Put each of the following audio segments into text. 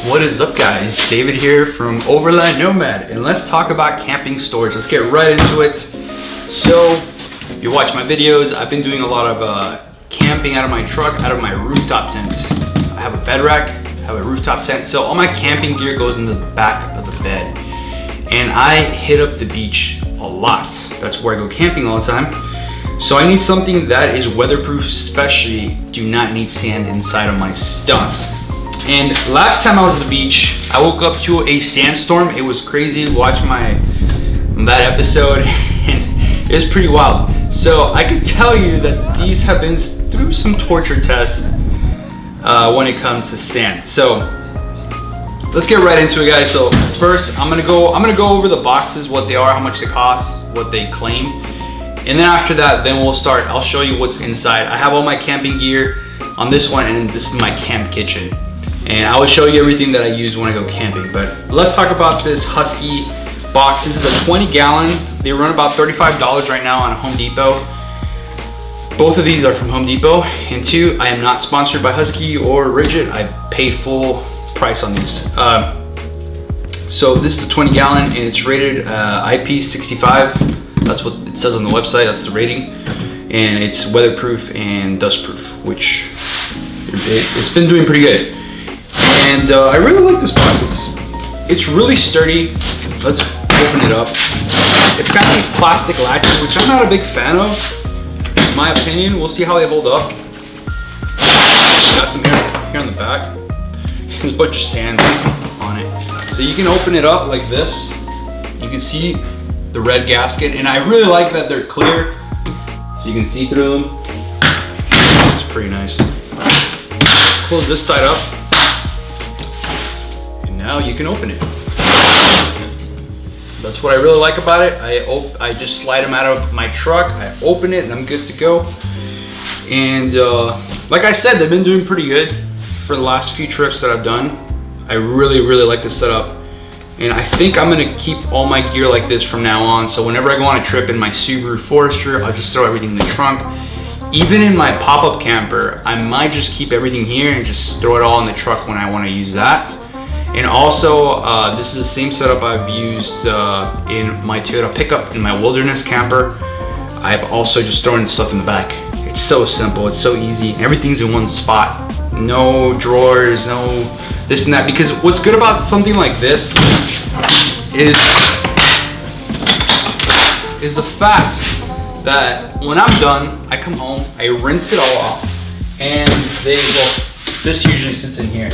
What is up, guys? David here from Overland Nomad, and let's talk about camping storage. Let's get right into it. So, if you watch my videos, I've been doing a lot of camping out of my truck, out of my rooftop tent. I have a bed rack, I have a rooftop tent, so all my camping gear goes in the back of the bed. And I hit up the beach a lot. That's where I go camping all the time. So I need something that is weatherproof, especially do not need sand inside of my stuff. And last time I was at the beach, I woke up to a sandstorm. It was crazy. Watch that episode, and it was pretty wild. So I can tell you that these have been through some torture tests when it comes to sand. So let's get right into it, guys. So first, I'm gonna go over the boxes, what they are, how much they cost, what they claim, and then after that, I'll show you what's inside. I have all my camping gear on this one, and this is my camp kitchen. And I will show you everything that I use when I go camping. But let's talk about this Husky box. This is a 20-gallon. They run about $35 right now on Home Depot. Both of these are from Home Depot. And two, I am not sponsored by Husky or Ridgid. I paid full price on these. So this is a 20-gallon, and it's rated IP65. That's what it says on the website. That's the rating. And it's weatherproof and dustproof, which it's been doing pretty good. And I really like this box. It's really sturdy. Let's open it up. It's got these plastic latches, which I'm not a big fan of, in my opinion. We'll see how they hold up. Got some here on the back. There's a bunch of sand on it. So you can open it up like this. You can see the red gasket, and I really like that they're clear, so you can see through them. It's pretty nice. Close this side up. Now you can open it. That's what I really like about it. I just slide them out of my truck, I open it, and I'm good to go. And like I said, they've been doing pretty good for the last few trips that I've done. I really like this setup, and I think I'm gonna keep all my gear like this from now on. So whenever I go on a trip in my Subaru Forester, I'll just throw everything in the trunk. Even in my pop-up camper, I might just keep everything here and just throw it all in the truck when I want to use that. And also, this is the same setup I've used in my Toyota pickup in my wilderness camper. I've also just thrown stuff in the back. It's so simple, it's so easy. Everything's in one spot. No drawers, no this and that. Because what's good about something like this is the fact that when I'm done, I come home, I rinse it all off, and this usually sits in here.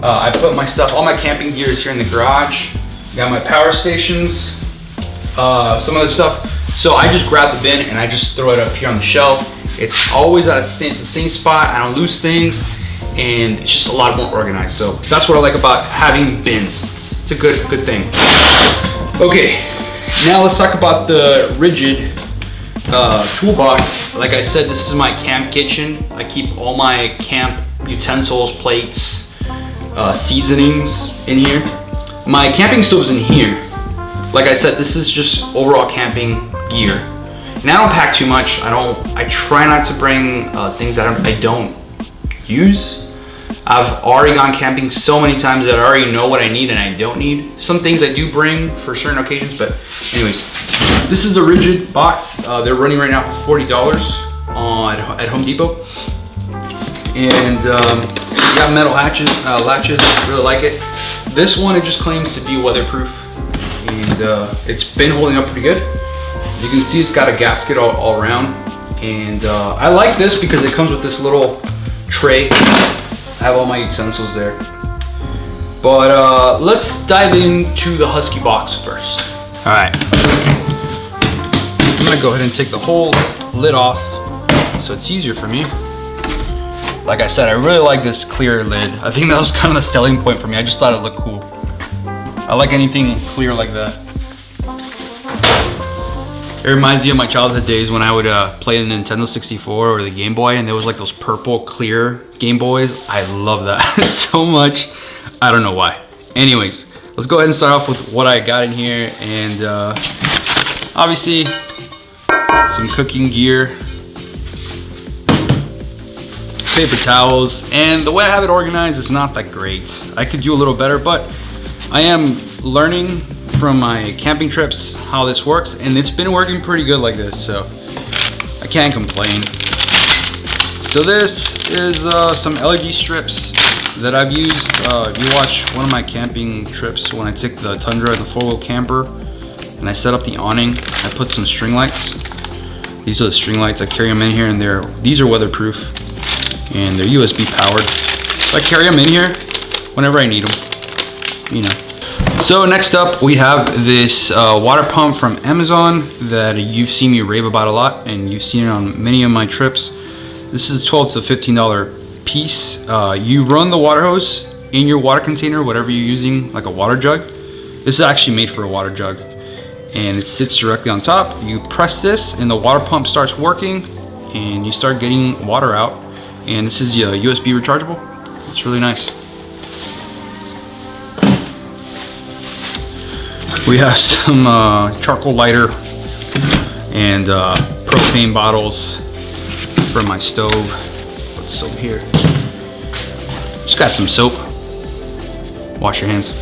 I put my stuff, all my camping gear is here in the garage. Got my power stations, some other stuff. So I just grab the bin and I just throw it up here on the shelf. It's always at the same spot. I don't lose things, and it's just a lot more organized. So that's what I like about having bins. It's a good thing. Okay, now let's talk about the Ridgid toolbox. Like I said, this is my camp kitchen. I keep all my camp utensils, plates, seasonings in here. My camping stove's in here. Like I said, this is just overall camping gear. And I don't pack too much. I try not to bring things that I don't use. I've already gone camping so many times that I already know what I need and I don't need. Some things I do bring for certain occasions, but anyways. This is a Ridgid box. They're running right now for $40 at Home Depot. And got metal latches, really like it. This one, it just claims to be weatherproof, and it's been holding up pretty good. You can see it's got a gasket all around, and I like this because it comes with this little tray. I have all my utensils there. But let's dive into the Husky box first. All right, I'm gonna go ahead and take the whole lid off so it's easier for me. Like I said, I really like this clear lid. I think that was kind of the selling point for me. I just thought it looked cool. I like anything clear like that. It reminds me of my childhood days when I would play the Nintendo 64 or the Game Boy, and there was like those purple clear Game Boys. I love that so much. I don't know why. Anyways, let's go ahead and start off with what I got in here. And obviously, some cooking gear. paper towels, and the way I have it organized is not that great. I could do a little better, but I am learning from my camping trips how this works, and it's been working pretty good like this, so I can't complain. So this is some LED strips that I've used. If you watch one of my camping trips when I took the Tundra, the 4-wheel camper, and I set up the awning, I put some string lights. These are the string lights. I carry them in here, and these are weatherproof, and they're USB powered. So I carry them in here whenever I need them, you know. So next up, we have this water pump from Amazon that you've seen me rave about a lot, and you've seen it on many of my trips. This is a $12 to $15 piece. You run the water hose in your water container, whatever you're using, like a water jug. This is actually made for a water jug, and it sits directly on top. You press this, and the water pump starts working, and you start getting water out. And this is USB rechargeable. It's really nice. We have some charcoal lighter and propane bottles from my stove. Put soap here. Just got some soap. Wash your hands.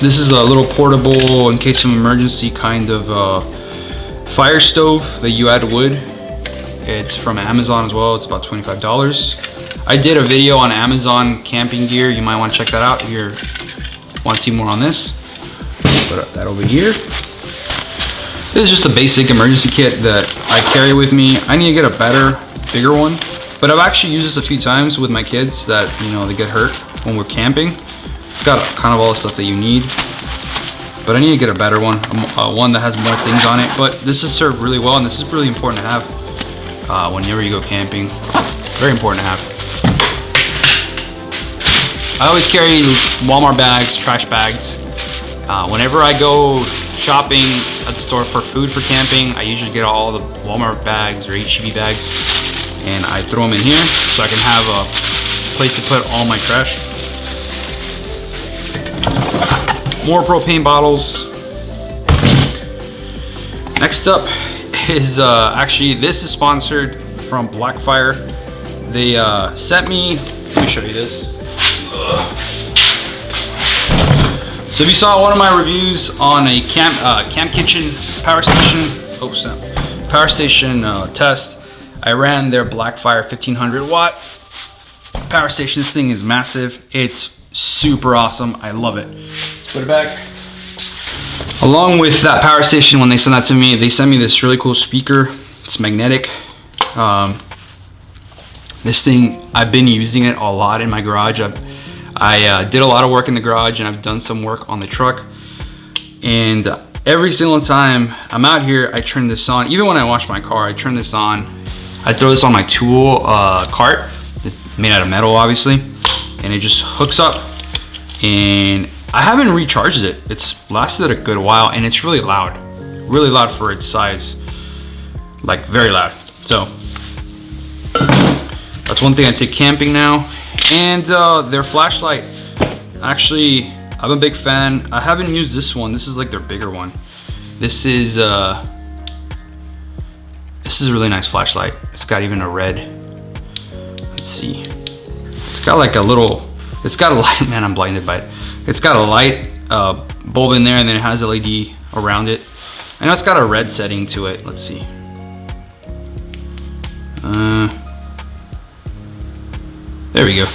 This is a little portable, in case of emergency, kind of fire stove that you add wood. It's from Amazon as well. It's about $25. I did a video on Amazon camping gear. You might want to check that out if you want to see more on this. Put that over here. This is just a basic emergency kit that I carry with me. I need to get a better, bigger one, but I've actually used this a few times with my kids that, you know, they get hurt when we're camping. It's got kind of all the stuff that you need, but I need to get a better one, one that has more things on it. But this has served really well, and this is really important to have whenever you go camping. Very important to have. I always carry Walmart bags, trash bags. Whenever I go shopping at the store for food for camping, I usually get all the Walmart bags or HEB bags, and I throw them in here so I can have a place to put all my trash. More propane bottles. Next up is actually, this is sponsored from Blackfire. They sent me, let me show you this. So if you saw one of my reviews on a camp kitchen power station test, I ran their Blackfire 1500 watt power station. This thing is massive. It's super awesome. I love it. Let's put it back. Along with that power station, when they sent that to me, they sent me this really cool speaker. It's magnetic. This thing, I've been using it a lot in my garage. I did a lot of work in the garage, and I've done some work on the truck, and every single time I'm out here, I turn this on. Even when I wash my car, I turn this on. I throw this on my tool cart. It's made out of metal, obviously, and it just hooks up, and I haven't recharged it. It's lasted a good while, and it's really loud for its size, like very loud. So that's one thing I take camping now. And their flashlight, actually, I'm a big fan. I haven't used this one. This is like their bigger one. This is a really nice flashlight. It's got even a red. Let's see. It's got like a little, it's got a light, man, I'm blinded by it. It's got a light bulb in there, and then it has LED around it. I know it's got a red setting to it. Let's see. There we go.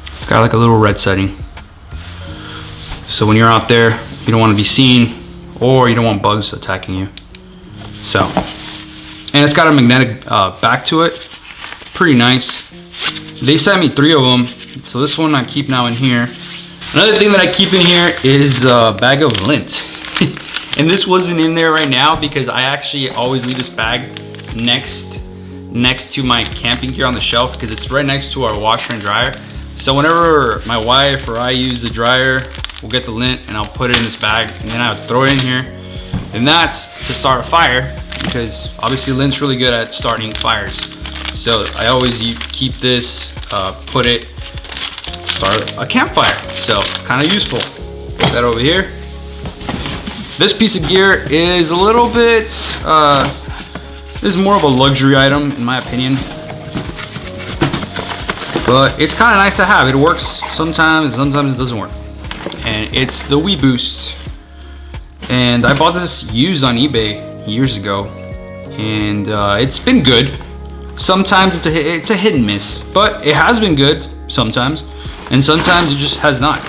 It's got like a little red setting. So when you're out there, you don't want to be seen, or you don't want bugs attacking you. So, and it's got a magnetic back to it. Pretty nice. They sent me 3 of them. So this one I keep now in here. Another thing that I keep in here is a bag of lint. And this wasn't in there right now because I actually always leave this bag next to my camping gear on the shelf, because it's right next to our washer and dryer. So whenever my wife or I use the dryer, we'll get the lint and I'll put it in this bag, and then I'll throw it in here. And that's to start a fire, because obviously lint's really good at starting fires. So I always keep this, put it, start a campfire. So kind of useful. Put that over here. This piece of gear is a little bit, this is more of a luxury item in my opinion. but it's kind of nice to have. It works sometimes it doesn't work. And it's the Wii Boost, and I bought this used on eBay years ago, and it's been good. Sometimes it's a hit and miss, but it has been good sometimes, and sometimes it just has not.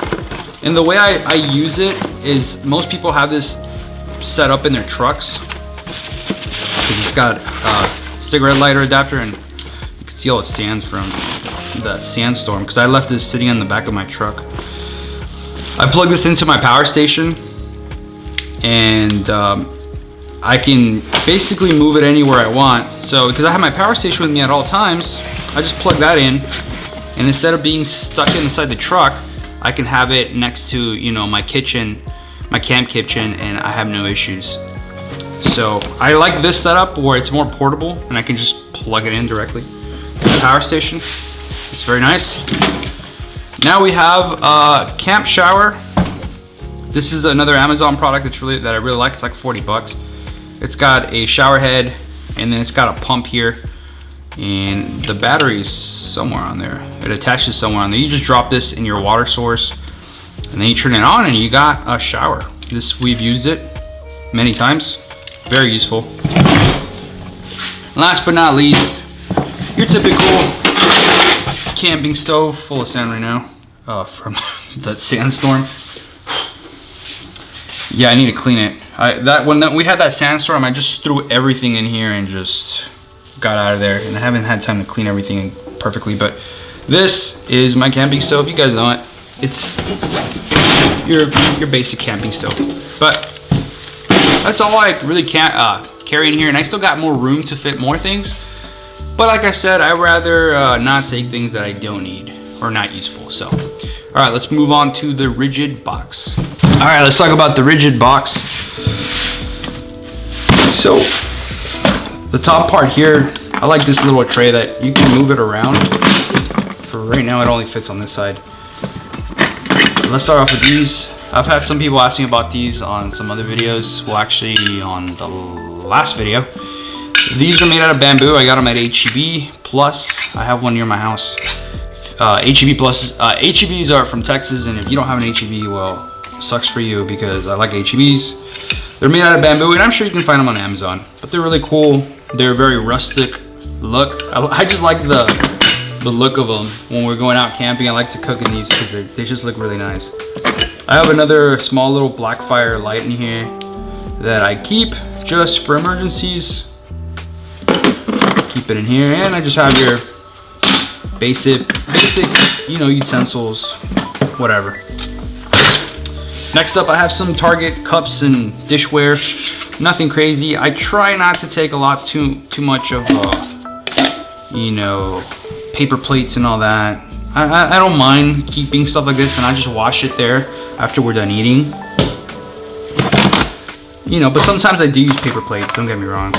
And the way I use it is, most people have this set up in their trucks, because it's got a cigarette lighter adapter, and you can see all the sand from the sandstorm, because I left this sitting on the back of my truck. I plug this into my power station, and I can basically move it anywhere I want. So because I have my power station with me at all times, I just plug that in, and instead of being stuck inside the truck, I can have it next to, you know, my kitchen, my camp kitchen, and I have no issues. So I like this setup where it's more portable and I can just plug it in directly to the power station. It's very nice. Now we have a camp shower. This is another Amazon product that I really like. It's like 40 bucks. It's got a shower head, and then it's got a pump here, and the battery is somewhere on there. It attaches somewhere on there. You just drop this in your water source, and then you turn it on, and you got a shower. We've used it many times. Very useful. Last but not least, your typical camping stove, full of sand right now from the sandstorm. Yeah, I need to clean it. When we had that sandstorm, I just threw everything in here and just got out of there, and I haven't had time to clean everything perfectly. But this is my camping stove. You guys know it. It's your basic camping stove. But that's all I really can't carry in here, and I still got more room to fit more things. But like I said, I'd rather not take things that I don't need or not useful. So, all right, let's move on to the Ridgid box. All right, let's talk about the Ridgid box. So, the top part here, I like this little tray that you can move it around. For right now, it only fits on this side. Let's start off with these. I've had some people ask me about these on some other videos. Well, actually, on the last video. These are made out of bamboo. I got them at HEB Plus. I have one near my house. HEB Plus. HEBs are from Texas, and if you don't have an HEB, well, sucks for you, because I like HEBs. They're made out of bamboo, and I'm sure you can find them on Amazon. But they're really cool. They're very rustic look. I just like the look of them when we're going out camping. I like to cook in these because they just look really nice. I have another small little black fire light in here that I keep just for emergencies. Keep it in here, and I just have your basic, you know, utensils, whatever. Next up, I have some Target cups and dishware. Nothing crazy. I try not to take a lot too much of, you know, paper plates and all that. I don't mind keeping stuff like this, and I just wash it there after we're done eating. You know, but sometimes I do use paper plates, don't get me wrong.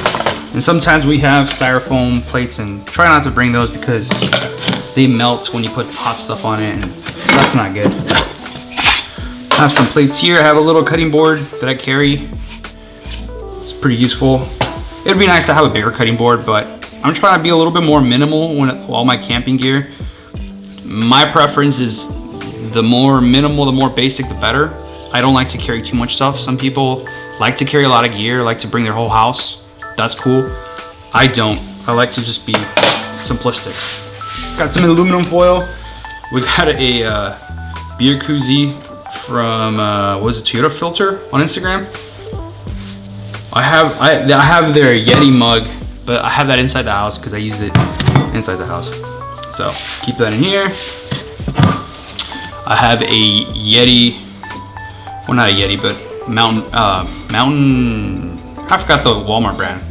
And sometimes we have styrofoam plates, and try not to bring those because they melt when you put hot stuff on it, and that's not good. I have some plates here. I have a little cutting board that I carry. It's pretty useful. It'd be nice to have a bigger cutting board, but I'm trying to be a little bit more minimal with all my camping gear. My preference is the more minimal, the more basic, the better. I don't like to carry too much stuff. Some people like to carry a lot of gear, like to bring their whole house. That's cool. I don't. I like to just be simplistic. Got some aluminum foil. We got a beer koozie from what was it, Toyota Filter on Instagram. I have their Yeti mug, but I have that inside the house because I use it inside the house. So keep that in here. I have a Yeti, well, not a Yeti, but Mountain, I forgot the Walmart brand.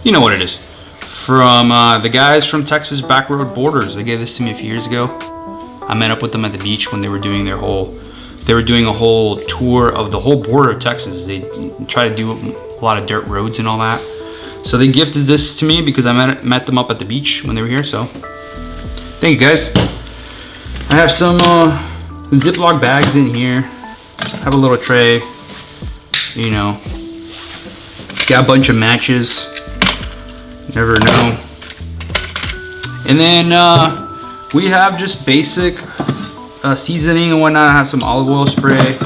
You know what it is. From the guys from Texas Backroad Borders. They gave this to me a few years ago. I met up with them at the beach when they were doing a whole tour of the whole border of Texas. They try to do a lot of dirt roads and all that. So they gifted this to me because I met them up at the beach when they were here. So thank you guys. I have some Ziploc bags in here. I have a little tray. You know, got a bunch of matches. Never know. And then we have just basic seasoning and whatnot. I have some olive oil spray,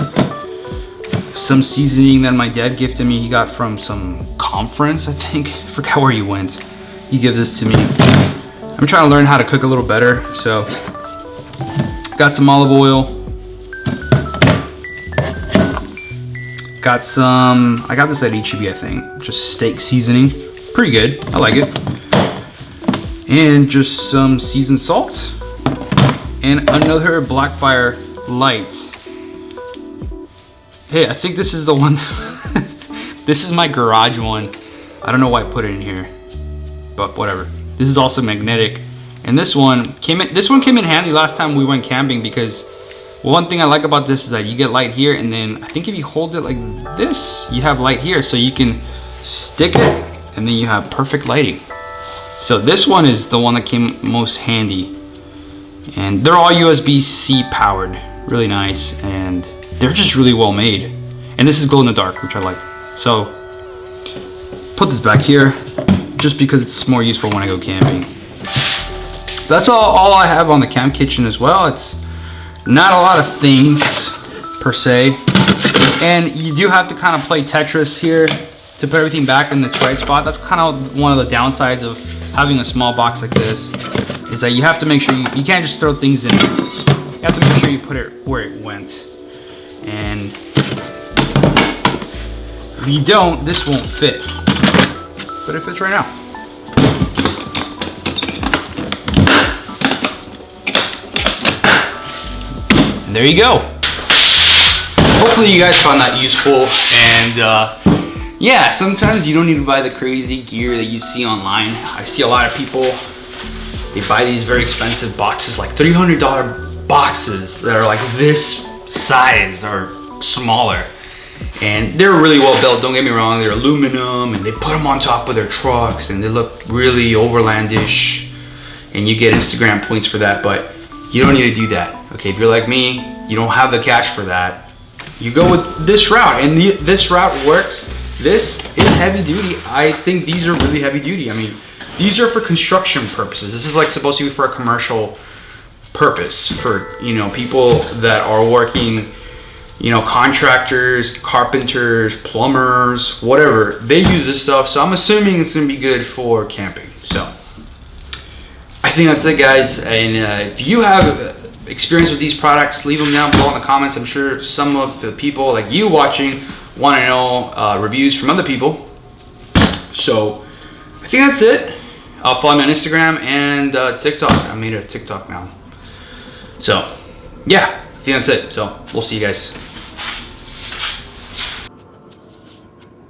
some seasoning that my dad gifted me. He got from some conference, I think. I forgot where he went. He gave this to me. I'm trying to learn how to cook a little better, so got some olive oil. Got some, I got this at Ridgid, I think. Just steak seasoning. Pretty good, I like it. And just some seasoned salt. And another Blackfire light. Hey, I think this is the one. This is my garage one. I don't know why I put it in here, but whatever. This is also magnetic. And this one came in handy last time we went camping, because one thing I like about this is that you get light here, and then I think if you hold it like this, you have light here, so you can stick it and then you have perfect lighting. So this one is the one that came most handy. And they're all USB-C powered, really nice, and they're just really well made. And this is glow in the dark, which I like. So put this back here just because it's more useful when I go camping. That's all I have on the camp kitchen as well. It's not a lot of things per se, and you do have to kind of play Tetris here to put everything back in its right spot. That's kind of one of the downsides of having a small box like this, is that you have to make sure you can't just throw things in. You have to make sure you put it where it went, and if you don't, this won't fit, but it fits right now. And there you go. Hopefully you guys found that useful, and yeah, sometimes you don't need to buy the crazy gear that you see online. I see a lot of people, they buy these very expensive boxes, like $300 boxes that are like this size or smaller, and they're really well built, don't get me wrong. They're aluminum, and they put them on top of their trucks, and they look really overlandish, and you get Instagram points for that, but you don't need to do that. Okay, if you're like me, you don't have the cash for that, you go with this route, and this route works. This is heavy duty. I think these are really heavy duty. I mean, these are for construction purposes. This is like supposed to be for a commercial purpose, for, you know, people that are working, you know, contractors, carpenters, plumbers, whatever. They use this stuff, so I'm assuming it's gonna be good for camping. So I think that's it, guys. And if you have experience with these products, leave them down below in the comments. I'm sure some of the people like you watching want to know reviews from other people. So I think that's it. Follow me on Instagram and TikTok. I made a TikTok now. So yeah, I think that's it. So we'll see you guys.